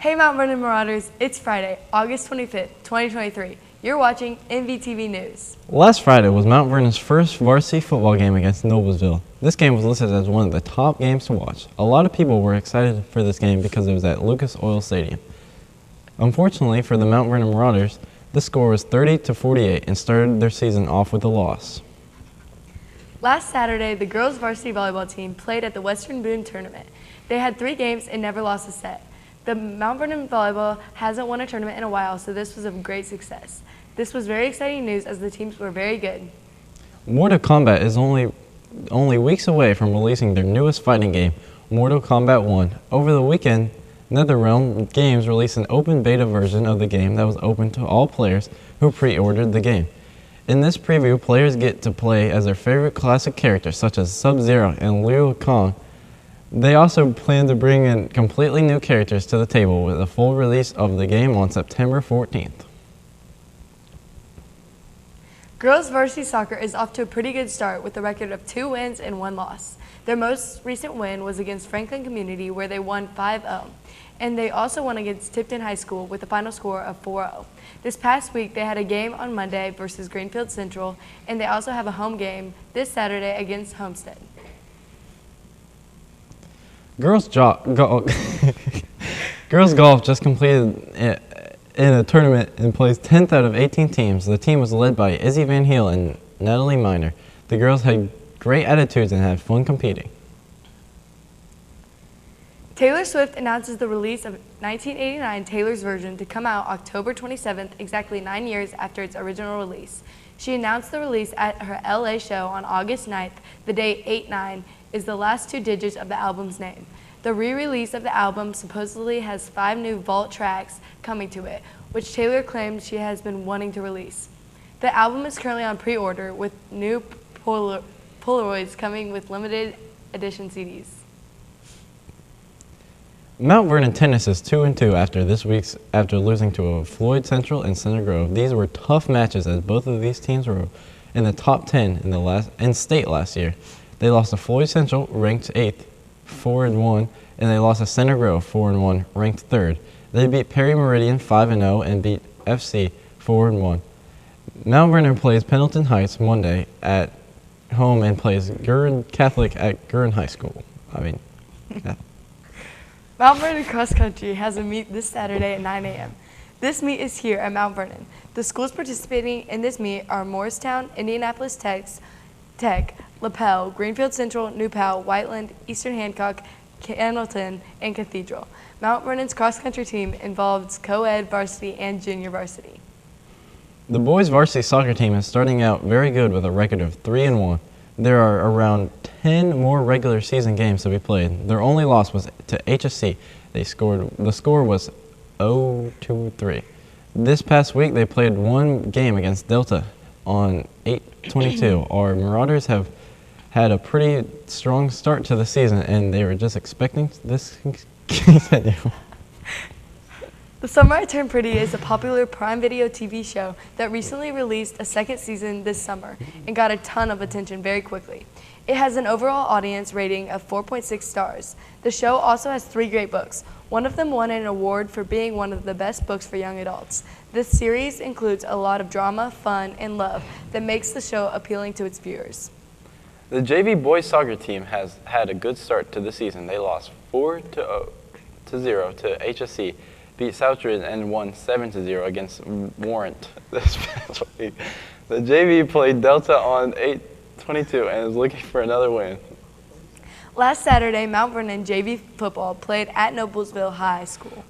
Hey Mount Vernon Marauders, it's Friday, August 25th, 2023. You're watching MVTV News. Last Friday was Mount Vernon's first varsity football game against Noblesville. This game was listed as one of the top games to watch. A lot of people were excited for this game because it was at Lucas Oil Stadium. Unfortunately for the Mount Vernon Marauders, the score was 30-48 and started their season off with a loss. Last Saturday, the girls varsity volleyball team played at the Western Boone Tournament. They had 3 games and never lost a set. The Mount Vernon volleyball hasn't won a tournament in a while, so this was a great success. This was very exciting news as the teams were very good. Mortal Kombat is only weeks away from releasing their newest fighting game, Mortal Kombat 1. Over the weekend, NetherRealm Games released an open beta version of the game that was open to all players who pre-ordered the game. In this preview, players get to play as their favorite classic characters such as Sub-Zero and Liu Kang. They also plan to bring in completely new characters to the table with a full release of the game on September 14th. Girls varsity soccer is off to a pretty good start with a record of 2 wins and 1 loss. Their most recent win was against Franklin Community where they won 5-0. And they also won against Tipton High School with a final score of 4-0. This past week they had a game on Monday versus Greenfield Central, and they also have a home game this Saturday against Homestead. Girls golf just completed in a tournament and placed 10th out of 18 teams. The team was led by Izzy Van Heel and Natalie Miner. The girls had great attitudes and had fun competing. Taylor Swift announces the release of 1989 Taylor's Version to come out October 27th, exactly 9 years after its original release. She announced the release at her LA show on August 9th. The date 8-9 is the last 2 digits of the album's name. The re-release of the album supposedly has 5 new vault tracks coming to it, which Taylor claims she has been wanting to release. The album is currently on pre-order with new Polaroids coming with limited edition CDs. Mount Vernon tennis is 2-2 after losing to Floyd Central and Center Grove. These were tough matches as both of these teams were in the top 10 in state last year. They lost to Floyd Central, ranked 8th, 4-1, and they lost to Center Grove, 4-1, ranked 3rd. They beat Perry Meridian 5-0 and beat FC 4-1. Mount Vernon plays Pendleton Heights Monday at home and plays Gurren Catholic at Gurren High School. Mount Vernon Cross Country has a meet this Saturday at 9 a.m. This meet is here at Mount Vernon. The schools participating in this meet are Morristown, Indianapolis Tech, LaPel, Greenfield Central, New Pal, Whiteland, Eastern Hancock, Candleton, and Cathedral. Mount Vernon's cross country team involves co-ed varsity and junior varsity. The boys varsity soccer team is starting out very good with a record of 3-1. There are around 10 more regular season games to be played. Their only loss was to HSC. The score was 0-3. This past week they played 1 game against Delta on 8/22. Our Marauders have had a pretty strong start to the season and they were just expecting this to continue. The Summer I Turned Pretty is a popular Prime Video TV show that recently released a 2nd season this summer and got a ton of attention very quickly. It has an overall audience rating of 4.6 stars. The show also has 3 great books. One of them won an award for being one of the best books for young adults. This series includes a lot of drama, fun, and love that makes the show appealing to its viewers. The JV boys soccer team has had a good start to the season. They lost 4-0 to HSC. Beat Southridge and won 7-0 against Warrant this past week. The JV played Delta on 8/22 and is looking for another win. Last Saturday, Mount Vernon JV football played at Noblesville High School.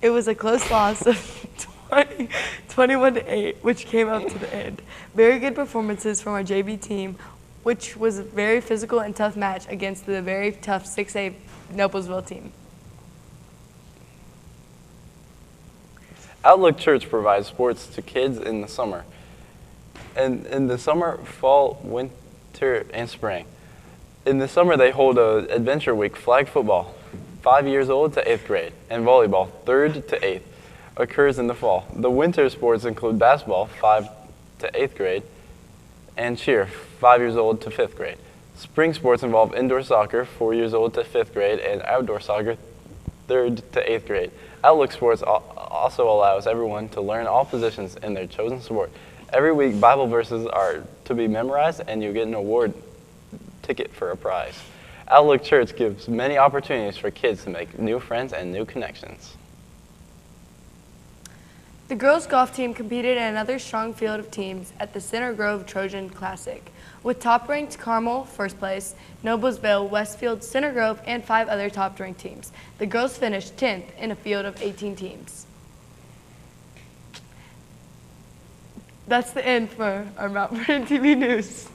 It was a close loss of 21-8, which came up to the end. Very good performances from our JV team, which was a very physical and tough match against the very tough 6A Noblesville team. Outlook Church provides sports to kids in the summer. And in the summer, fall, winter, and spring. In the summer, they hold an adventure week flag football, 5 years old to 8th grade, and volleyball, 3rd to 8th, occurs in the fall. The winter sports include basketball, 5 to 8th grade, and cheer, 5 years old to 5th grade. Spring sports involve indoor soccer, 4 years old to 5th grade, and outdoor soccer, 3rd to 8th grade. Outlook Sports also allows everyone to learn all positions in their chosen sport. Every week, Bible verses are to be memorized, and you get an award ticket for a prize. Outlook Church gives many opportunities for kids to make new friends and new connections. The girls' golf team competed in another strong field of teams at the Center Grove Trojan Classic, with top-ranked Carmel first place, Noblesville, Westfield, Center Grove, and 5 other top-ranked teams. The girls finished 10th in a field of 18 teams. That's the end for our Mount Vernon TV News.